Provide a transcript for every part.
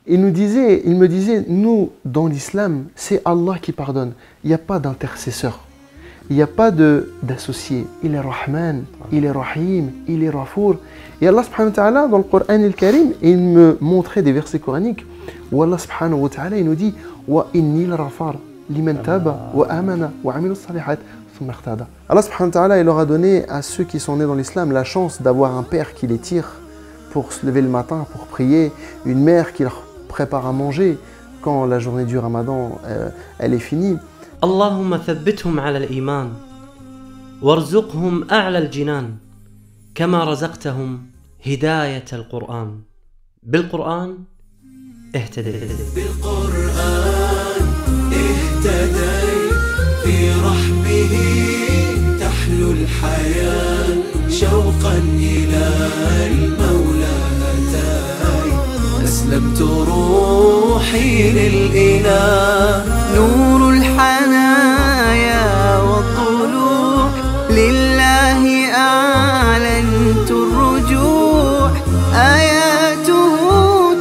il me disait, nous, dans l'islam, c'est Allah qui pardonne. Il n'y a pas d'intercesseur. Il n'y a pas d'associé. Il est Rahman, il est Rahim, il est Rafour. Et Allah subhanahu wa ta'ala, dans le Coran al-Karim, il me montrait des versets coraniques où Allah subhanahu wa ta'ala, il nous dit wa inni al-Rafar liman taba wa amana wa amilu salihat thumma ihtada. Allah subhanahu wa ta'ala, il leur a donné à ceux qui sont nés dans l'islam la chance d'avoir un père qui les tire pour se lever le matin, pour prier, une mère qui leur prépare à manger quand la journée du Ramadan elle est finie. اللهم ثبتهم على الإيمان وارزقهم أعلى الجنان كما رزقتهم هداية القرآن بالقرآن اهتديت بالقرآن اهتديت في رحبه تحلو الحياة شوقا إلى المولى أتاي أسلمت روحي للإله نور الحنايا والطلوع لله أعلنت الرجوع آياته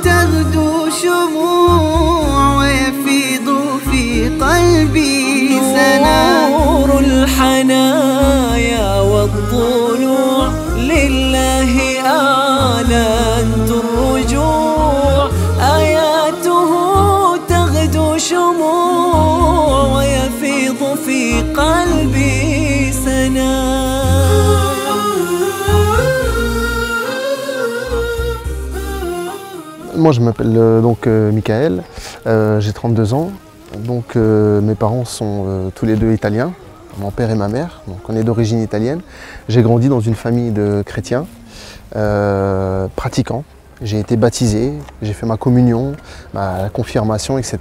تغدو شموع ويفيض في قلبي سنا نور الحنايا والطلوع لله أعلنت الرجوع آياته تغدو شموع ويفيض في قلبي سنا. Moi je m'appelle Michael, j'ai 32 ans, donc mes parents sont tous les deux italiens, mon père et ma mère, donc on est d'origine italienne. J'ai grandi dans une famille de chrétiens, pratiquants, j'ai été baptisé, j'ai fait ma communion, ma confirmation, etc.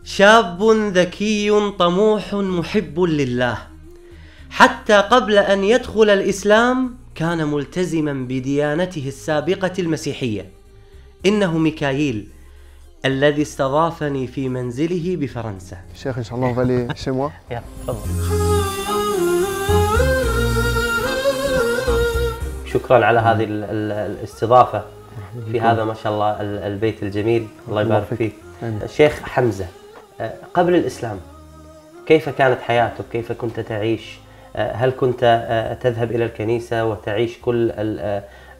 شاب ذكي طموح محب لله حتى قبل أن يدخل الإسلام كان ملتزما بديانته السابقة المسيحية. إنه ميكائيل الذي استضافني في منزله بفرنسا. Cheikh, Inch'Allah, on va aller chez moi. يلا تفضل. شكرا على هذه الاستضافة في هذا ما شاء الله البيت الجميل. الله يبارك فيك. الشيخ حمزة، قبل الإسلام كيف كانت حياتك؟ كيف كنت تعيش؟ هل كنت تذهب إلى الكنيسة وتعيش كل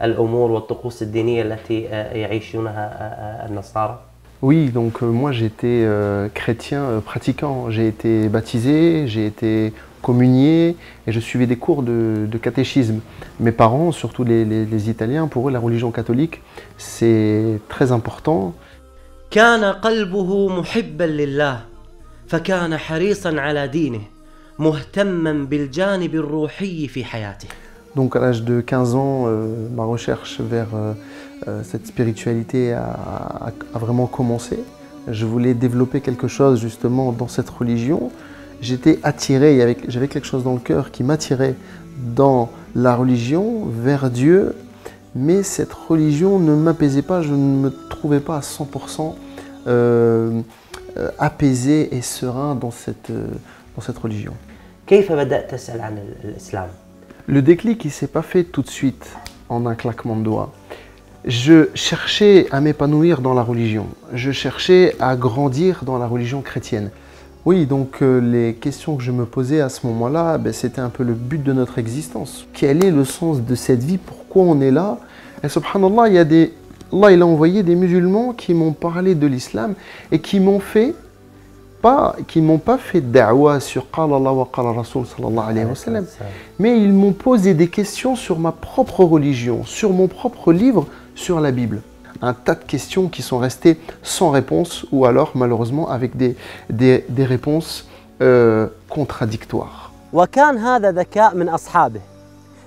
الأمور والطقوس الدينية التي يعيشونها النصارى؟ Oui, donc moi j'étais chrétien pratiquant, j'ai été baptisé, j'ai été communié et je suivais des cours de catéchisme. Mes parents, surtout les Italiens, pour eux la religion catholique c'est très important. كان قلبه محبا لله فكان حريصا على دينه مهتما بالجانب الروحي في حياته. Donc à l'âge de 15 ans, ma recherche vers cette spiritualité a vraiment commencé. Je voulais développer quelque chose justement dans cette religion. J'étais attiré, j'avais quelque chose dans le cœur qui m'attirait dans la religion, vers Dieu. Mais cette religion ne m'apaisait pas, je ne me trouvais pas à 100% apaisé et serein dans cette religion. كيف بدأت تسأل عن الإسلام؟ Le déclic, il ne s'est pas fait tout de suite, en un claquement de doigts. Je cherchais à m'épanouir dans la religion. Je cherchais à grandir dans la religion chrétienne. Oui, donc les questions que je me posais à ce moment-là, c'était un peu le but de notre existence. Quel est le sens de cette vie? Pourquoi on est là? Et subhanallah, Allah il a envoyé des musulmans qui m'ont parlé de l'islam et qui m'ont pas fait da'wa sur Qala Allah wa Qala Rasul sallallahu alayhi wa sallam, mais ils m'ont posé des questions sur ma propre religion, sur mon propre livre, sur la Bible. Un tas de questions qui sont restées sans réponse ou alors malheureusement avec des réponses contradictoires. وكان هذا ذكاء من أصحابه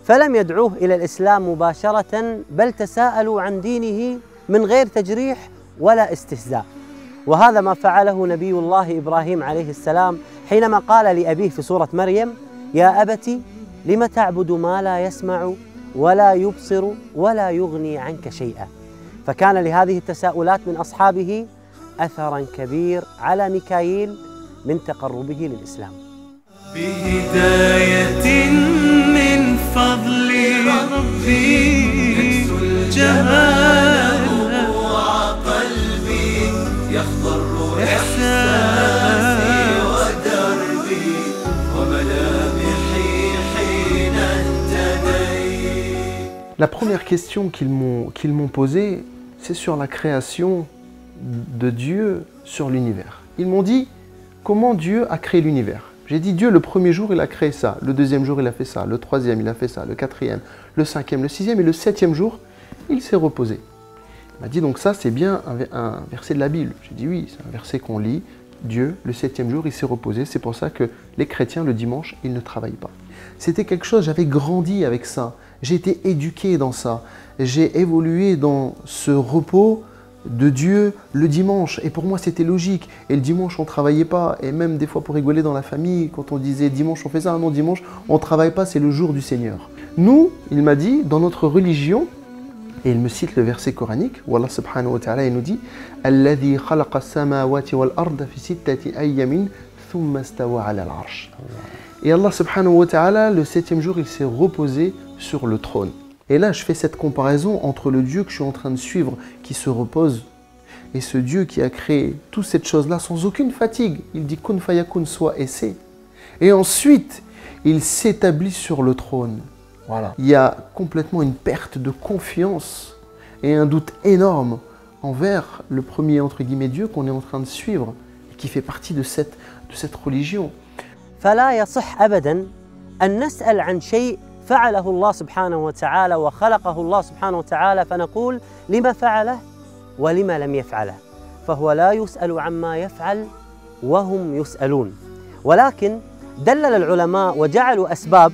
فلم يدعوه إلى الإسلام مباشرة بل تساءلوا عن دينه من غير تجريح ولا استهزاء. وهذا ما فعله نبي الله إبراهيم عليه السلام حينما قال لأبيه في سورة مريم: يا أبت لم تعبد ما لا يسمع ولا يبصر ولا يغني عنك شيئا. فكان لهذه التساؤلات من أصحابه أثرا كبير على ميكائيل من تقربه للإسلام. بهداية من فضل ربي يكسو الجمال قلبي La première question qu'ils m'ont posée, c'est sur la création de Dieu sur l'univers. Ils m'ont dit, comment Dieu a créé l'univers? J'ai dit, Dieu, le premier jour, il a créé ça. Le deuxième jour, il a fait ça. Le troisième, il a fait ça. Le quatrième, le cinquième, le sixième. Et le septième jour, il s'est reposé. Il m'a dit, donc ça, c'est bien un verset de la Bible. J'ai dit, oui, c'est un verset qu'on lit. Dieu, le septième jour, il s'est reposé. C'est pour ça que les chrétiens, le dimanche, ils ne travaillent pas. C'était quelque chose, j'avais grandi avec ça. J'ai été éduqué dans ça. J'ai évolué dans ce repos de Dieu le dimanche. Et pour moi, c'était logique. Et le dimanche, on ne travaillait pas. Et même des fois, pour rigoler dans la famille, quand on disait dimanche, on fait ça. Non, dimanche, on ne travaille pas, c'est le jour du Seigneur. Nous, il m'a dit, dans notre religion, et il me cite le verset coranique, où Allah subhanahu wa ta'ala, il nous dit « Alladhi khalaqa as-samawati wal arda fi sittati ayyamin thumma stawa ala al-arsh » Et Allah subhanahu wa ta'ala, le septième jour, il s'est reposé sur le trône. Et là, je fais cette comparaison entre le Dieu que je suis en train de suivre, qui se repose, et ce Dieu qui a créé toute cette chose-là sans aucune fatigue. Il dit « Kun fayakun » soit et c'est. Et ensuite, il s'établit sur le trône. Voilà. Il y a complètement une perte de confiance et un doute énorme envers le premier, entre guillemets, Dieu qu'on est en train de suivre, et qui fait partie de cette religion. فلا يصح أبداً أن نسأل عن شيء فعله الله سبحانه وتعالى وخلقه الله سبحانه وتعالى فنقول لما فعله ولما لم يفعله، فهو لا يسأل عما يفعل وهم يسألون. ولكن دلل العلماء وجعلوا أسباب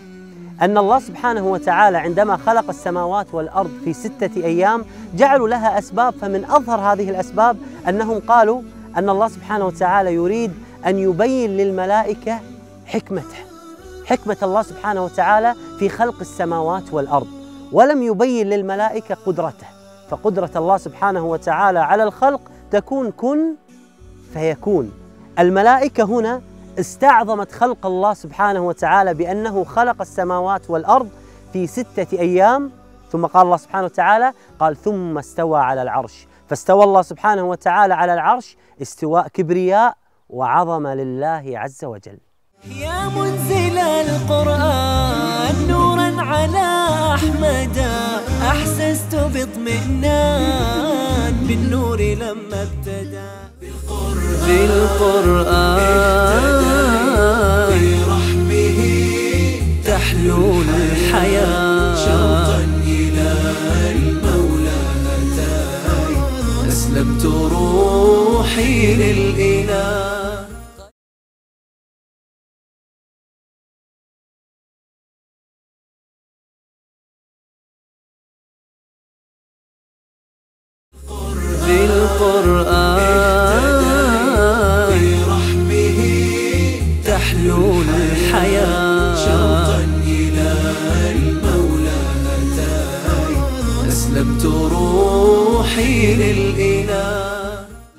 أن الله سبحانه وتعالى عندما خلق السماوات والأرض في 6 أيام جعلوا لها أسباب، فمن أظهر هذه الأسباب أنهم قالوا أن الله سبحانه وتعالى يريد أن يبين للملائكة حكمة الله سبحانه وتعالى في خلق السماوات والأرض، ولم يبين للملائكة قدرته، فقدرة الله سبحانه وتعالى على الخلق تكون كن فيكون. الملائكة هنا استعظمت خلق الله سبحانه وتعالى بأنه خلق السماوات والأرض في 6 أيام، ثم قال الله سبحانه وتعالى قال ثم استوى على العرش، فاستوى الله سبحانه وتعالى على العرش استواء كبرياء وعظمة لله عز وجل. يا منزل القرآن نورا على أحمد، أحسست باطمئنان بالنور لما ابتدى بالقرآن برحمه تحلو الحياة شوقا إلى المولى أتاي أسلمت روحي للإله. بالقرآن برحمه تحلو الحياة شوقا إلى المولى أتاي أسلمت روحي للإله.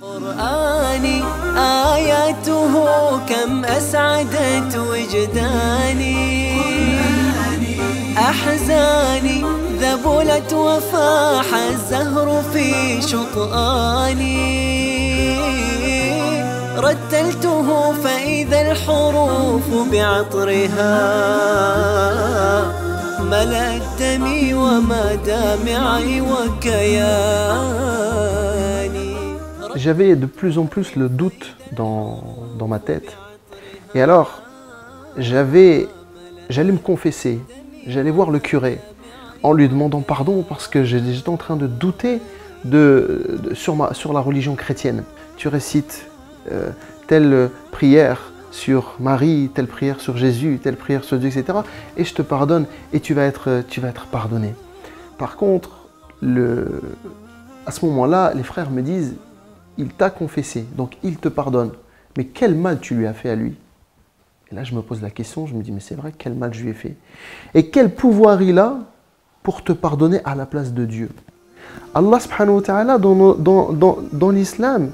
قرآني آياته كم أسعدت وجداني، أحزاني ذبلت وفاح الزهر في شطآني، رتلته فإذا الحروف بعطرها ملأت دمي ومدامعي وكياني. J'avais de plus en plus le doute dans ma tête. Et alors, j'allais me confesser, j'allais voir le curé en lui demandant pardon parce que j'étais en train de douter sur la religion chrétienne. Tu récites telle prière sur Marie, telle prière sur Jésus, telle prière sur Dieu, etc. Et je te pardonne et tu vas être pardonné. Par contre, à ce moment-là, les frères me disent, il t'a confessé, donc il te pardonne. Mais quel mal tu lui as fait à lui? Et là, je me pose la question, je me dis, mais c'est vrai, quel mal je lui ai fait? Et quel pouvoir il a pour te pardonner à la place de Dieu? Allah subhanahu wa ta'ala, dans l'islam,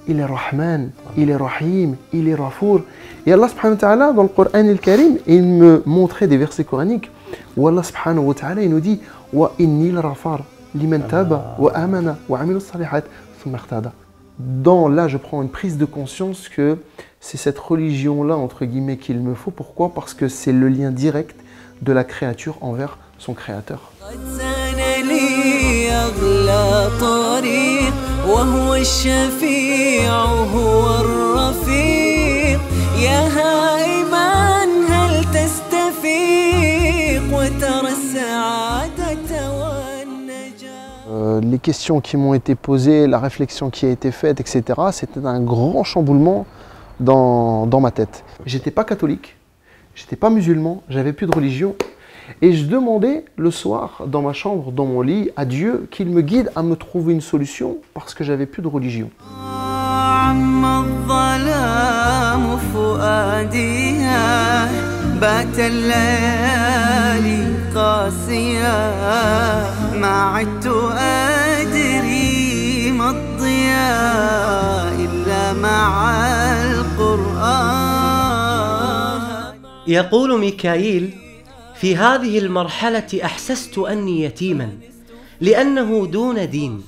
il est Rahman, il est Rahim, il est Rafour. Et Allah subhanahu wa ta'ala, dans le Coran al-Karim, il me montrait des versets coraniques où Allah subhanahu wa ta'ala, il nous dit « Wa inni l-rafar liman taba wa amana wa amilu salihat thumma ihtada » Là, je prends une prise de conscience que c'est cette religion-là, entre guillemets, qu'il me faut. Pourquoi? Parce que c'est le lien direct de la créature envers son créateur. أغلى طريق وهو الشفيع هو الرفيق يا هائما هل تستفيق وترى السعادة والنجاة. Les questions qui m'ont été posées, la réflexion qui a été faite, etc., c'était un grand chamboulement dans ma tête. J'étais pas catholique, j'étais pas musulman, j'avais plus de religion. Et je demandais le soir, dans ma chambre, dans mon lit, à Dieu qu'il me guide à me trouver une solution parce que j'avais plus de religion. يقول ميكائيل: في هذه المرحلة أحسست أني يتيما لأنه دون دين،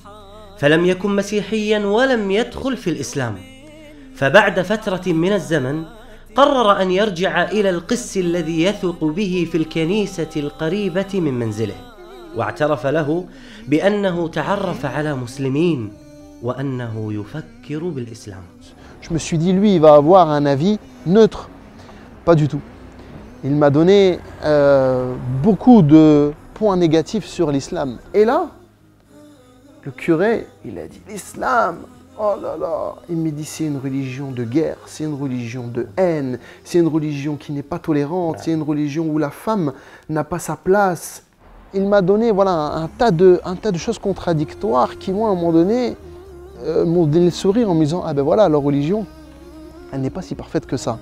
فلم يكن مسيحيا ولم يدخل في الإسلام. فبعد فترة من الزمن قرر أن يرجع إلى القس الذي يثق به في الكنيسة القريبة من منزله، واعترف له بأنه تعرف على مسلمين وأنه يفكر بالإسلام. Je me suis dit, lui, il va avoir un avis neutre. Pas du tout. Il m'a donné beaucoup de points négatifs sur l'islam. Et là, le curé, il a dit l'islam, oh là là, il m'a dit c'est une religion de guerre, c'est une religion de haine, c'est une religion qui n'est pas tolérante, c'est une religion où la femme n'a pas sa place. Il m'a donné voilà, un tas de choses contradictoires qui, moi, à un moment donné, m'ont donné le sourire en me disant ah ben voilà, leur religion, elle n'est pas si parfaite que ça.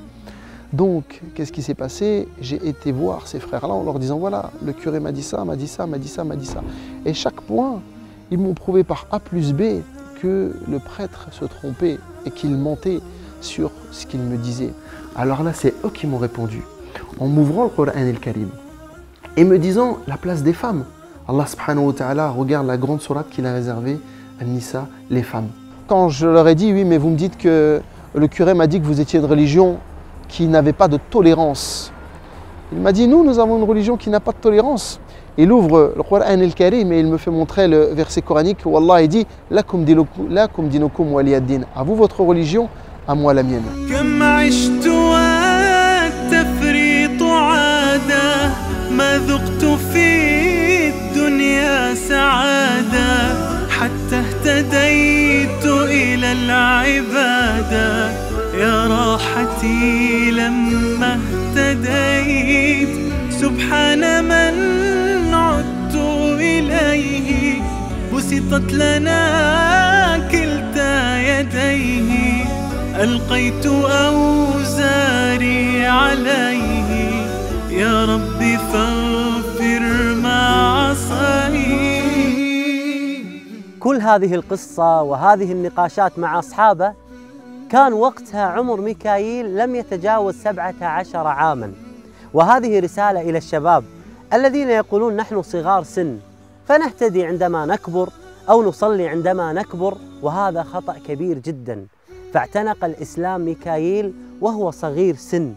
Donc, qu'est-ce qui s'est passé? J'ai été voir ces frères-là en leur disant voilà, le curé m'a dit ça, m'a dit ça, m'a dit ça, m'a dit ça. Et chaque point, ils m'ont prouvé par A plus B que le prêtre se trompait et qu'il mentait sur ce qu'il me disait. Alors là, c'est eux qui m'ont répondu en m'ouvrant le Coran el-Karim et me disant la place des femmes. Allah subhanahu wa ta'ala regarde la grande sourate qu'il a réservée à Nisa, les femmes. Quand je leur ai dit oui, mais vous me dites que le curé m'a dit que vous étiez une religion qui n'avait pas de tolérance. Il m'a dit, nous avons une religion qui n'a pas de tolérance. Il ouvre le Coran el-Karim et il me fait montrer le verset coranique où Allah dit « Lakum dinukum waliyad-din » à vous votre religion, à moi la mienne. يا راحتي لما اهتديت سبحان من عدت إليه بسطت لنا كلتا يديه ألقيت أوزاري عليه يا ربي فاغفر ما عصيت. كل هذه القصة وهذه النقاشات مع أصحابه كان وقتها عمر ميكائيل لم يتجاوز 17 عاماً، وهذه رسالة إلى الشباب الذين يقولون نحن صغار سن فنهتدي عندما نكبر أو نصلي عندما نكبر، وهذا خطأ كبير جداً. فاعتنق الإسلام ميكائيل وهو صغير سن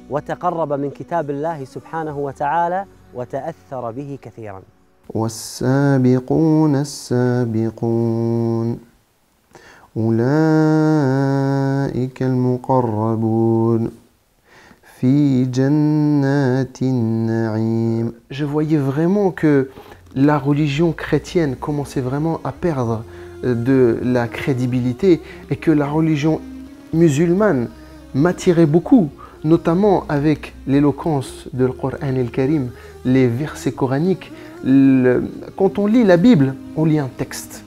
وتقرب من كتاب الله سبحانه وتعالى وتأثر به كثيراً. والسابقون السابقون أولئك المقربون في جنات النعيم. Je voyais vraiment que la religion chrétienne commençait vraiment à perdre de la crédibilité et que la religion musulmane m'attirait beaucoup, notamment avec l'éloquence du Coran el-Karim, les versets coraniques. Quand on lit la Bible, on lit un texte.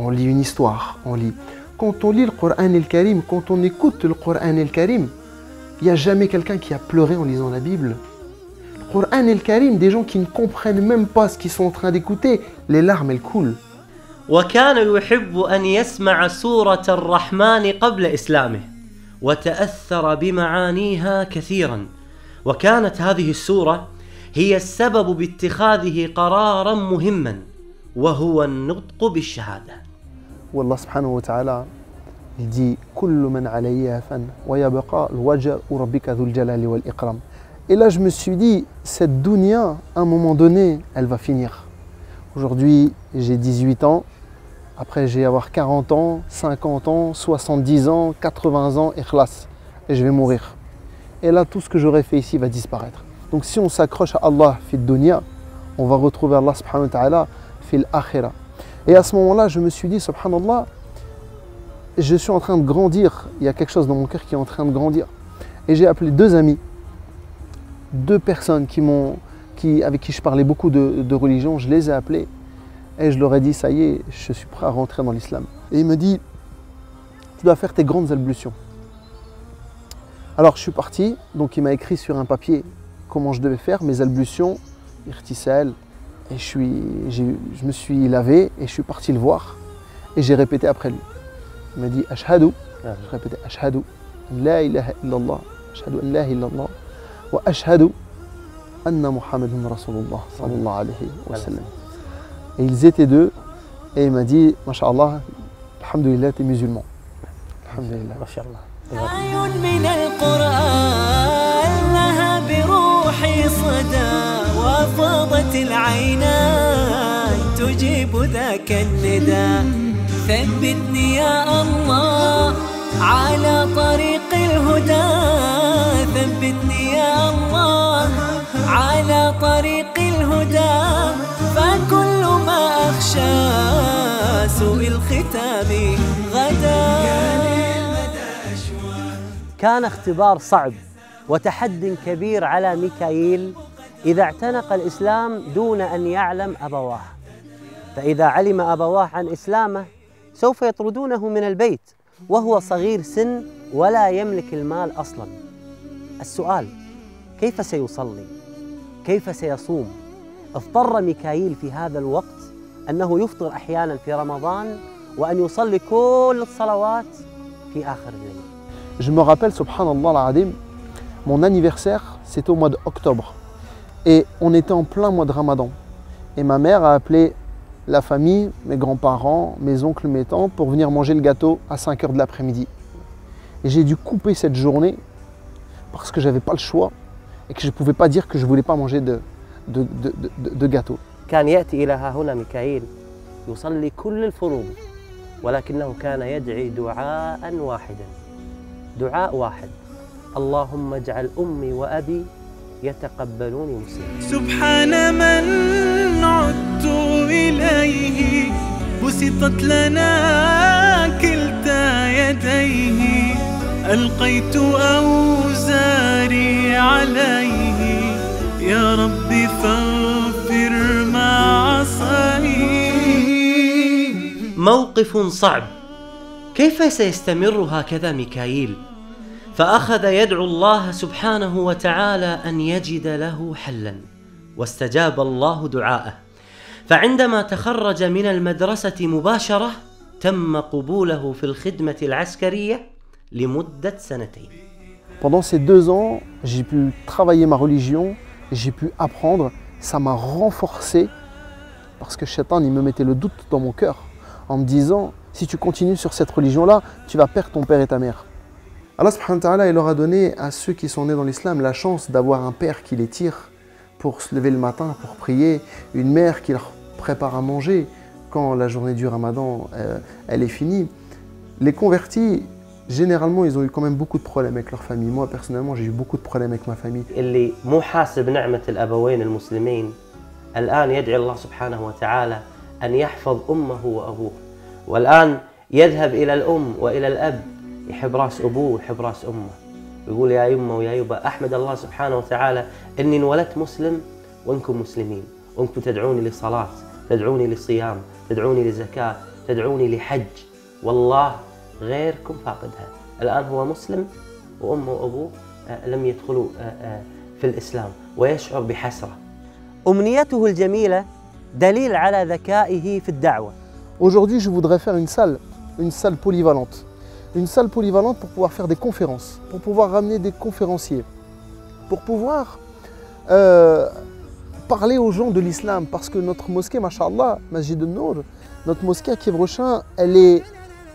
On lit une histoire, on lit. Quand on lit le Coran el-Karim, quand on écoute le Coran el-Karim, il n'y a jamais quelqu'un qui a pleuré en lisant la Bible. Le Coran el-Karim, des gens qui ne comprennent même pas ce qu'ils sont en train d'écouter, les larmes elles coulent. وكان يحب أن يسمع سورة الرحمن قبل إسلامه وتأثر بمعانيها كثيرا، وكانت هذه السورة هي السبب باتخاذه قرارا مهما وهو النطق بالشهادة. والله سبحانه وتعالى dit كل من عليها فان ويبقى الوجه ربك ذو الجلال والإكرام. Et là je me suis dit cette dunya à un moment donné elle va finir. Aujourd'hui, j'ai 18 ans. Après, je vais avoir 40 ans, 50 ans, 70 ans, 80 ans, ikhlas. Et je vais mourir. Et là, tout ce que j'aurais fait ici va disparaître. Donc si on s'accroche à Allah fi dunya, on va retrouver Allah subhanahu wa ta'ala fi l'akhira. Et à ce moment-là, je me suis dit, subhanallah, je suis en train de grandir. Il y a quelque chose dans mon cœur qui est en train de grandir. Et j'ai appelé deux amis, deux personnes avec qui je parlais beaucoup de religion. Je les ai appelés et je leur ai dit, ça y est, je suis prêt à rentrer dans l'islam. Et il me dit, tu dois faire tes grandes ablutions. Alors je suis parti, donc il m'a écrit sur un papier comment je devais faire mes ablutions, irtisal, et je me suis lavé et je suis parti le voir et j'ai répété après lui. Il m'a dit Ashhadu, je répétais Ashhadu an la ilaha illallah, Ashhadu an la ilaha illallah, wa Ashhadu anna Muhammadun Rasulullah sallallahu alayhi wa sallam. Et ils étaient deux et il m'a dit Masha'Allah, alhamdulillah, t'es musulman. Alhamdulillah. Masha'Allah. آي من القرآن لها بروحي صدى وفاضت العينان تجيب ذاك النداء ثبتني يا الله على طريق الهدى ثبتني يا الله على طريق الهدى فكل ما أخشى سوء الختام غدا. كان اختبار صعب وتحد كبير على ميكائيل إذا اعتنق الإسلام دون أن يعلم أبواه، فإذا علم أبواه عن إسلامه سوف يطردونه من البيت وهو صغير سن ولا يملك المال أصلاً. السؤال: كيف سيصلي؟ كيف سيصوم؟ اضطر ميكائيل في هذا الوقت أنه يفطر أحياناً في رمضان وأن يصلي كل الصلوات في آخر الليل. Je me rappelle, subhanallah al-adim, mon anniversaire, c'était au mois d'octobre. Et on était en plein mois de Ramadan. Et ma mère a appelé la famille, mes grands-parents, mes oncles, mes tantes, pour venir manger le gâteau à 5 h de l'après-midi. Et j'ai dû couper cette journée parce que je n'avais pas le choix et que je ne pouvais pas dire que je ne voulais pas manger de gâteau. كان يأتي إلى ها هنا ميكائيل يصلي كل الفروض ولكنه كان يدعي دعاء واحدا، دعاء واحد: اللهم اجعل أمي وأبي يتقبلوني مسلما. سبحان من عدت إليه بسطت لنا كلتا يديه ألقيت أوزاري عليه يا ربي فاغفر ما عصاني. موقف صعب. كيف سيستمر هكذا ميكائيل؟ فأخذ يدعو الله سبحانه وتعالى أن يجد له حلا، واستجاب الله دعاءه، فعندما تخرج من المدرسة مباشرة تم قبوله في الخدمة العسكرية لمدة 2 سنين. Pendant ces 2 ans, j'ai pu travailler ma religion, j'ai pu apprendre, ça m'a renforcé parce que Shaitan il me mettait le doute dans mon cœur en me disant si tu continues sur cette religion-là, tu vas perdre ton père et ta mère. Allah subhanahu wa ta'ala, il leur a donné à ceux qui sont nés dans l'islam la chance d'avoir un père qui les tire pour se lever le matin, pour prier, une mère qui leur prépare à manger quand la journée du Ramadan elle est finie. Les convertis, généralement, ils ont eu quand même beaucoup de problèmes avec leur famille. Moi, personnellement, j'ai eu beaucoup de problèmes avec ma famille. اللي مو حاسب نعمة الأبوين المسلمين الآن يدعي الله سبحانه وتعالى أن يحفظ أمه وأبوه، والآن يذهب إلى الأم وإلى الأب يحب راس أبوه ويحب راس أمه، ويقول يا يمه ويا يبا أحمد الله سبحانه وتعالى إني انولدت مسلم وإنكم مسلمين، وإنكم تدعوني لصلاة، تدعوني لصيام، تدعوني لزكاة، تدعوني لحج، والله غيركم فاقدها. الآن هو مسلم وأمه وأبوه لم يدخلوا في الإسلام ويشعر بحسرة. أمنيته الجميلة دليل على ذكائه في الدعوة. Aujourd'hui, je voudrais faire une salle polyvalente. Une salle polyvalente pour pouvoir faire des conférences, pour pouvoir ramener des conférenciers, pour pouvoir parler aux gens de l'islam. Parce que notre mosquée, Masha'Allah, Masjid al-Nour, notre mosquée à Kiev-Rochin, elle est,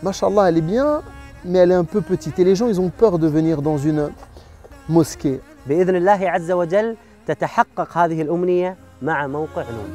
Masha'Allah, elle est bien, mais elle est un peu petite. Et les gens, ils ont peur de venir dans une mosquée. بإذن الله عز وجل تتحقق هذه الأمنية مع موقع نور.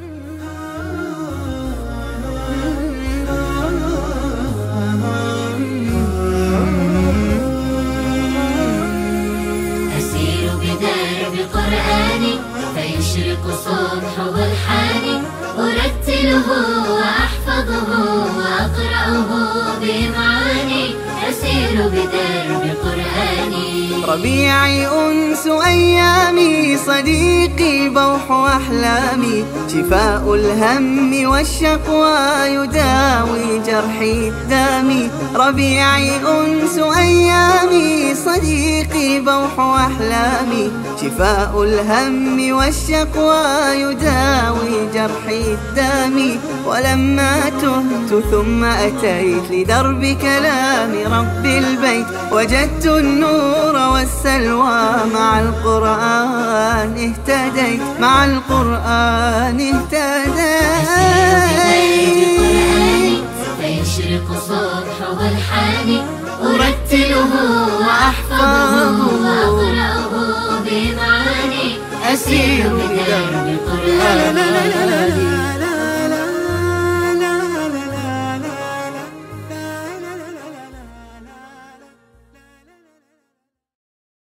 أتبعه بإمعاني أسير بدرب قرآني. ربيعي أنس أيامي صديقي بوح أحلامي شفاء الهم والشقوى يداوي جرحي دامي. ربيعي أنس أيامي صديقي بوح أحلامي شفاء الهم والشقوى يداوي جرحي دامي. ولما تهت ثم أتيت لدرب كلام رب البيت وجدت النور والسلوى مع القرآن اهتديت مع القرآن اهتديت. فيشرق صبح والحاني